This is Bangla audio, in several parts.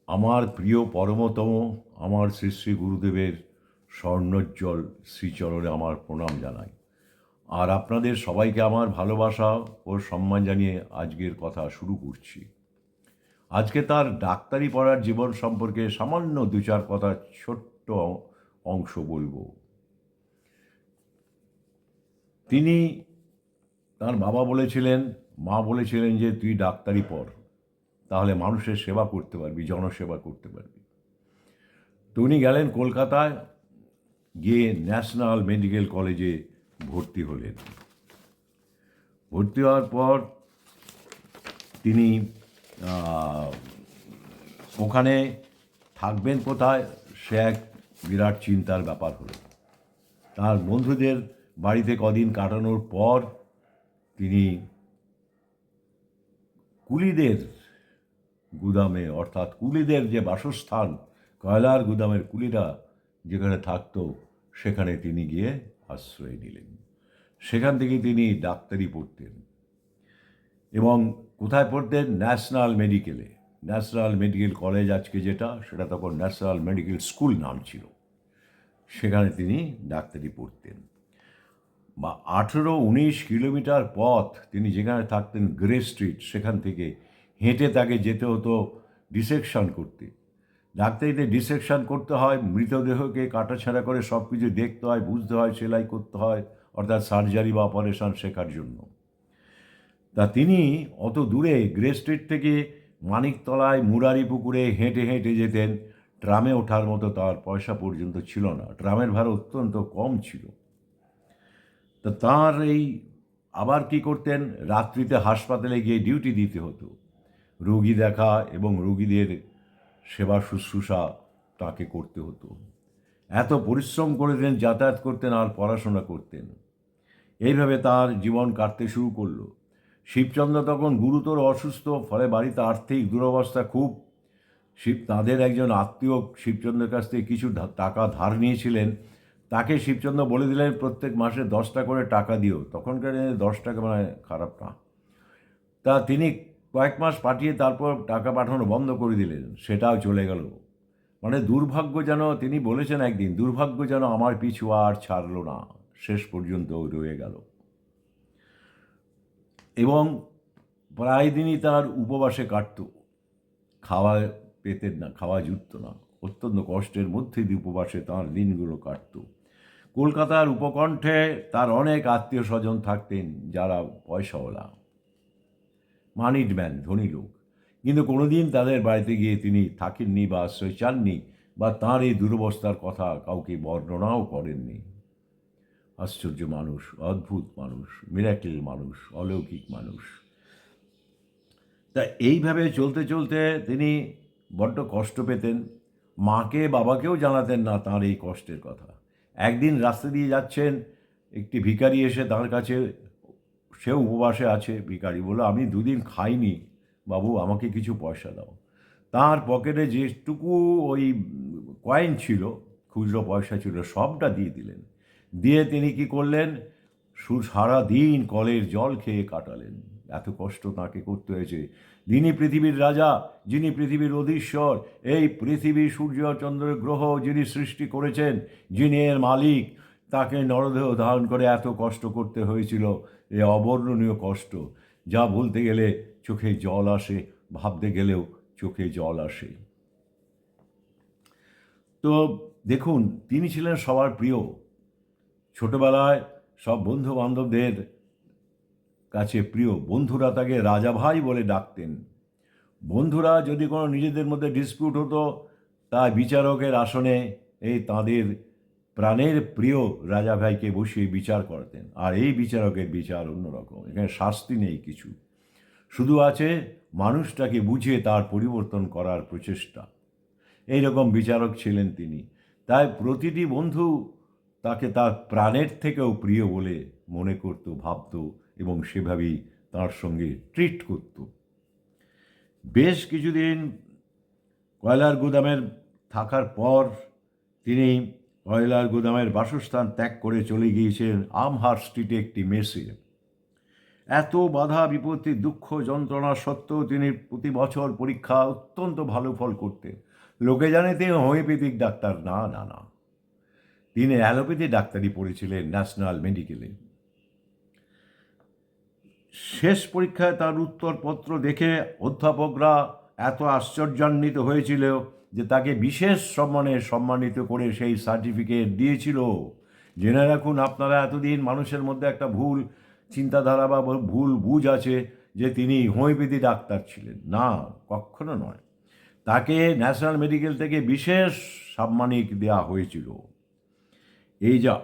আমার প্রিয় পরমতম আমার শ্রী শ্রী গুরুদেবের স্বর্ণোজ্জ্বল শ্রীচরণে আমার প্রণাম জানাই। আর আপনাদের সবাইকে আমার ভালোবাসা ও সম্মান জানিয়ে আজকের কথা শুরু করছি। আজকে তার ডাক্তারি পড়ার জীবন সম্পর্কে সামান্য দু চার কথা ছোট্ট অংশ বলবো। তিনি তার বাবা বলেছিলেন, মা বলেছিলেন যে তুই ডাক্তারি পড়, তাহলে মানুষের সেবা করতে পারবি, জনসেবা করতে পারবি। তো উনি গেলেন কলকাতায়, গিয়ে ন্যাশনাল মেডিকেল কলেজে ভর্তি হলেন। ভর্তি হওয়ার পর তিনি ওখানে থাকবেন কোথায়, সে এক বিরাট চিন্তার ব্যাপার হলো। তার বন্ধুদের বাড়িতে কদিন কাটানোর পর তিনি কুলিদের গুদামে, অর্থাৎ কুলিদের যে বাসস্থান, কয়লার গুদামের কুলিরা যেখানে থাকতো, সেখানে তিনি গিয়ে আশ্রয় নিলেন। সেখান থেকে তিনি ডাক্তারি পড়তেন এবং কোথায় পড়তেন? ন্যাশনাল মেডিকেলে। ন্যাশনাল মেডিকেল কলেজ আজকে যেটা, সেটা তখন ন্যাশনাল মেডিকেল স্কুল নাম ছিল। সেখানে তিনি ডাক্তারি পড়তেন। বা 18-19 কিলোমিটার পথ তিনি যেখানে থাকতেন, গ্রে স্ট্রিট, সেখান থেকে হেঁটে তাকে যেতে হতো ডিসেকশন করতে। ডাক্তারিতে ডিসেকশন করতে হয়, মৃতদেহকে কাটাছেঁড়া করে সব কিছু দেখতে হয়, বুঝতে হয়, সেলাই করতে হয়, অর্থাৎ সার্জারি বা অপারেশন শেখার জন্য। তা তিনি অত দূরে গ্রে স্ট্রিট থেকে মানিকতলায় মুরারি পুকুরে হেঁটে হেঁটে যেতেন। ট্রামে ওঠার মতো তার পয়সা পর্যন্ত ছিল না, ট্রামের ভাড়া অত্যন্ত কম ছিল। তা তাঁর এই আবার কি করতেন, রাত্রিতে হাসপাতালে গিয়ে ডিউটি দিতে হতো। রোগী দেখা এবং রোগীদের সেবা শুশ্রূষা তাকে করতে হতো। এত পরিশ্রম করতেন, যাতায়াত করতেন আর পড়াশোনা করতেন। এইভাবে তার জীবন কাটতে শুরু করলো। শিবচন্দ্র তখন গুরুতর অসুস্থ, ফলে বাড়িতে আর্থিক দুরবস্থা খুব। তাঁদের একজন আত্মীয় শিবচন্দ্রের কাছ থেকে কিছু টাকা ধার নিয়েছিলেন। তাকে শিবচন্দ্র বলে দিলেন, প্রত্যেক মাসে 10টা করে টাকা দিও। তখনকার দিনে 10 টাকা মানে খারাপ না। তা তিনি কয়েক মাস পাঠিয়ে তারপর টাকা পাঠানো বন্ধ করে দিলেন, সেটাও চলে গেল। মানে দুর্ভাগ্য যেন, তিনি বলেছেন একদিন, দুর্ভাগ্য যেন আমার পিছু আর ছাড়লো না, শেষ পর্যন্ত রয়ে গেল। এবং প্রায় দিনই তার উপবাসে কাটত, খাওয়া পেতেন না, খাওয়া জুটত না। অত্যন্ত কষ্টের মধ্যে দিয়ে উপবাসে তাঁর দিনগুলো কাটত। কলকাতার উপকণ্ঠে তার অনেক আত্মীয় স্বজন থাকতেন, যারা পয়সাওয়ালা, মানিড ম্যান, ধনী লোক। কিন্তু কোনোদিন তাদের বাড়িতে গিয়ে তিনি থাকেননি বা আশ্রয় চাননি, বা তাঁর এই দুরবস্থার কথা কাউকে বর্ণনাও করেননি। আশ্চর্য মানুষ, অদ্ভুত মানুষ, মিরাকেল মানুষ, অলৌকিক মানুষ। তা এইভাবে চলতে চলতে তিনি বড্ড কষ্ট পেতেন। মাকে বাবাকেও জানাতেন না তাঁর এই কষ্টের কথা। একদিন রাস্তা দিয়ে যাচ্ছেন, একটি ভিখারি এসে তাঁর কাছে, সেও উপবাসে আছে। ভিখারি বলল, আমি 2 দিন খাইনি বাবু, আমাকে কিছু পয়সা দাও। তার পকেটে যেটুকু ওই কয়েন ছিল, খুচরো পয়সা ছিল, সবটা দিয়ে দিলেন। দিয়ে তিনি কি করলেন, সারা দিন কলের জল খেয়ে কাটালেন। এত কষ্ট তাকে করতে হয়েছে। যিনি পৃথিবীর রাজা, যিনি পৃথিবীর অধীশ্বর, এই পৃথিবী সূর্য চন্দ্র গ্রহ যিনি সৃষ্টি করেছেন, যিনি এর মালিক, তাকে নরদেহ ধারণ করে এত কষ্ট করতে হয়েছিল। এ অবর্ণনীয় কষ্ট, যা বলতে গেলে চোখে জল আসে, ভাবতে গেলেও চোখে জল আসে। তো দেখুন, তিনি ছিলেন সবার প্রিয়। ছোটবেলায় সব বন্ধু বান্ধবদের কাছে প্রিয়। বন্ধুরা তাকে রাজা ভাই বলে ডাকতেন। বন্ধুরা যদি কোনো নিজেদের মধ্যে ডিসপিউট হতো, তা বিচারকের আসনে এই তাঁদের প্রাণের প্রিয় রাজা ভাইকে বসিয়ে বিচার করতেন। আর এই বিচারকের বিচার অন্যরকম, এখানে শাস্তি নেই কিছু, শুধু আছে মানুষটাকে বুঝিয়ে তার পরিবর্তন করার প্রচেষ্টা। এইরকম বিচারক ছিলেন তিনি। তাই প্রতিটি বন্ধু তাকে তার প্রাণের থেকেও প্রিয় বলে মনে করত, ভাবত, এবং সেভাবেই তার সঙ্গে ট্রিট করত। বেশ কিছুদিন কয়লার গুদামের থাকার পর তিনি কয়লার গুদামের বাসস্থান ত্যাগ করে চলে গিয়েছিলেন আমহার স্ট্রিটে একটি মেসে। এত বাধা বিপত্তি দুঃখ যন্ত্রণা সত্ত্বেও তিনি প্রতি বছর পরীক্ষা অত্যন্ত ভালো ফল করতেন। লোকে জানে তিনি হোমিওপ্যাথিক ডাক্তার, না না না, তিনি অ্যালোপ্যাথি ডাক্তারি পড়েছিলেন ন্যাশনাল মেডিকেলে। শেষ পরীক্ষায় তার উত্তরপত্র দেখে অধ্যাপকরা এত আশ্চর্যান্বিত হয়েছিল যে তাকে বিশেষ সম্মানে সম্মানিত করে সেই সার্টিফিকেট দিয়েছিল। জেনে রাখুন আপনারা, এতদিন মানুষের মধ্যে একটা ভুল চিন্তাধারা বা ভুল বুঝ আছে যে তিনি হোমিওপ্যাথি ডাক্তার ছিলেন। না, কখনো নয়। তাকে ন্যাশনাল মেডিকেল থেকে বিশেষ সাম্মানিক দেওয়া হয়েছিল। এই যা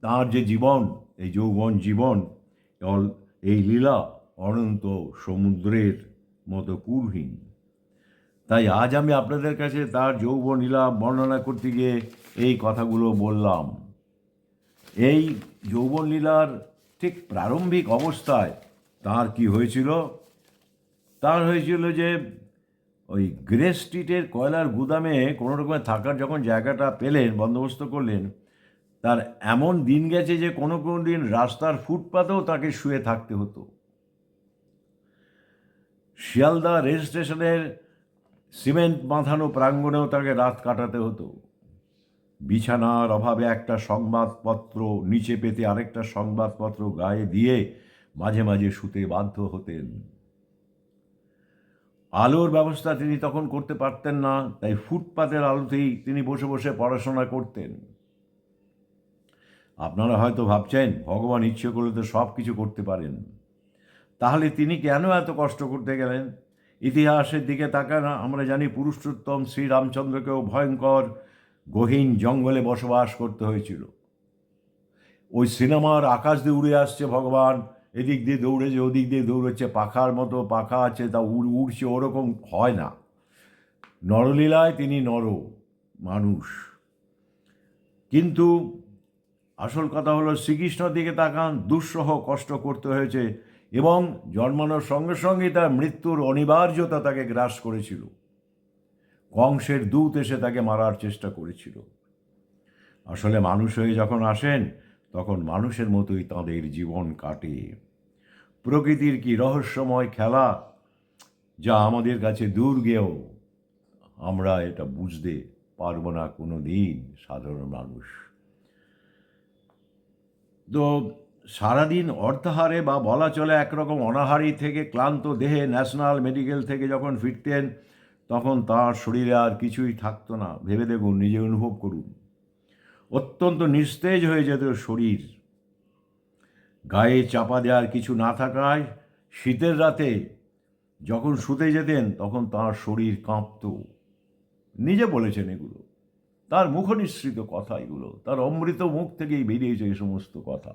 তাঁর যে জীবন, এই যৌবন জীবন, এই লীলা অনন্ত সমুদ্রের মতো কূলহীন। তাই আজ আমি আপনাদের কাছে তার যৌবন লীলা বর্ণনা করতে গিয়ে এই কথাগুলো বললাম। এই যৌবন লীলার ঠিক প্রারম্ভিক অবস্থায় তার কি হয়েছিল? তার হয়েছিল যে ওই গ্রে স্ট্রিটের কয়লার গুদামে কোনো রকমে থাকার যখন জায়গাটা পেলেন, বন্দোবস্ত করলেন, তার এমন দিন গেছে যে কোনো কোনো দিন রাস্তার ফুটপাতেও তাকে শুয়ে থাকতে হতো। শিয়ালদা রেল স্টেশনের সিমেন্ট বাঁধানো প্রাঙ্গণেও তাকে রাত কাটাতে হতো। বিছানার অভাবে একটা সংবাদপত্র নিচে পেতে আরেকটা সংবাদপত্র গায়ে দিয়ে মাঝে মাঝে শুতে বাধ্য হতেন। আলোর ব্যবস্থা তিনি তখন করতে পারতেন না, তাই ফুটপাতের আলোতেই তিনি বসে বসে পড়াশোনা করতেন। আপনারা হয়তো ভাবছেন ভগবান ইচ্ছে করলে তো সব কিছু করতে পারেন, তাহলে তিনি কেন এত কষ্ট করতে গেলেন? ইতিহাসের দিকে তাকান, আমরা জানি পুরুষোত্তম শ্রীরামচন্দ্রকেও ভয়ঙ্কর গহীন জঙ্গলে বসবাস করতে হয়েছিল। ওই সিনেমার আকাশ দিয়ে উড়ে আসছে ভগবান, এদিক দিয়ে দৌড়েছে ওদিক দিয়ে দৌড়েছে, পাখার মতো পাখা আছে তা উড়ছে, ওরকম হয় না। নরলীলায় তিনি নর মানুষ। কিন্তু আসল কথা হলো শ্রীকৃষ্ণর দিকে তাকান, দুঃসহ কষ্ট করতে হয়েছে এবং জন্মানোর সঙ্গে সঙ্গেই তার মৃত্যুর অনিবার্যতা তাকে গ্রাস করেছিল। কংসের দূত এসে তাকে মারার চেষ্টা করেছিল। আসলে মানুষ হয়ে যখন আসেন তখন মানুষের মতোই তাঁদের জীবন কাটে। প্রকৃতির কি রহস্যময় খেলা, যা আমাদের কাছে দুর্গেয়। আমরা এটা বুঝতে পারবো না কোনো দিন সাধারণ মানুষ। তো সারাদিন অর্ধাহারে বা বলা চলে একরকম অনাহারি থেকে ক্লান্ত দেহে ন্যাশনাল মেডিকেল থেকে যখন ফিরতেন তখন তার শরীরে আর কিছুই থাকতো না। ভেবে দেখুন, নিজে অনুভব করুন। অত্যন্ত নিস্তেজ হয়ে যেত শরীর। গায়ে চাপা দেওয়ার কিছু না থাকায় শীতের রাতে যখন শুতে যেতেন তখন তার শরীর কাঁপত। নিজে বলেছেন এগুলো, তার মুখনিসৃত কথা এগুলো, তার অমৃত মুখ থেকেই বেরিয়েছে এই সমস্ত কথা।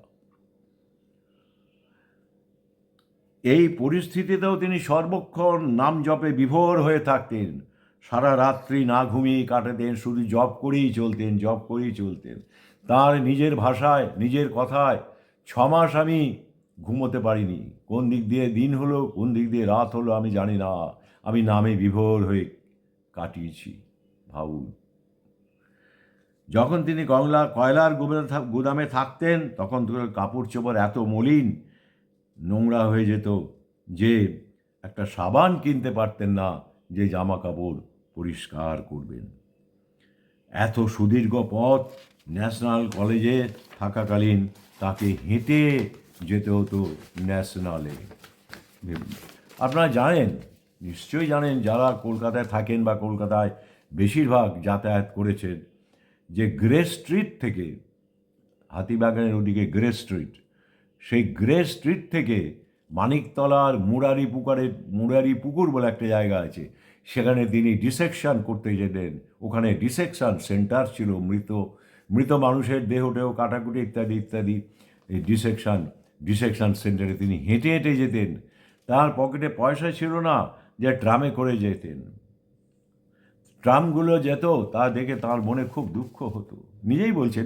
এই পরিস্থিতিতেও তিনি সর্বক্ষণ নাম জপে বিভোর হয়ে থাকতেন। সারা রাত্রি না ঘুমিয়ে কাটাতেন, শুধু জপ করেই চলতেন, জপ করেই চলতেন। তার নিজের ভাষায়, নিজের কথায়, 6 মাস আমি ঘুমোতে পারিনি। কোন দিক দিয়ে দিন হলো, কোন দিক দিয়ে রাত হলো আমি জানি না, আমি নামে বিভোর হয়ে কাটিয়েছি। ভাবুন, যখন তিনি কয়লার গুদামে থাকতেন তখন কাপড় চোপড় এত মলিন নোংরা হয়ে যেত যে একটা সাবান কিনতে পারতেন না যে জামা কাপড় পরিষ্কার করবেন। এত সুদীর্ঘ পথ ন্যাশনাল কলেজে থাকাকালীন তাকে হেঁটে যেতে হতো ন্যাশনালে। আপনারা জানেন, নিশ্চয়ই জানেন, যারা কলকাতায় থাকেন বা কলকাতায় বেশিরভাগ যাতায়াত করেছেন, যে গ্রে স্ট্রিট থেকে, হাতিবাগানের ওদিকে গ্রে স্ট্রিট, সেই গ্রে স্ট্রিট থেকে মানিকতলার মুরারি পুকুর বলে একটা জায়গা আছে, সেখানে তিনি ডিসেকশন করতে যেতেন। ওখানে ডিসেকশন সেন্টার ছিল, মৃত মানুষের দেহটেহ কাটাকুটি ইত্যাদি ইত্যাদি। এই ডিসেকশন সেন্টারে তিনি হেঁটে হেঁটে যেতেন। তার পকেটে পয়সা ছিল না যে ট্রামে করে যেতেন। ট্রামগুলো যেত তা দেখে তার মনে খুব দুঃখ হতো, নিজেই বলছেন।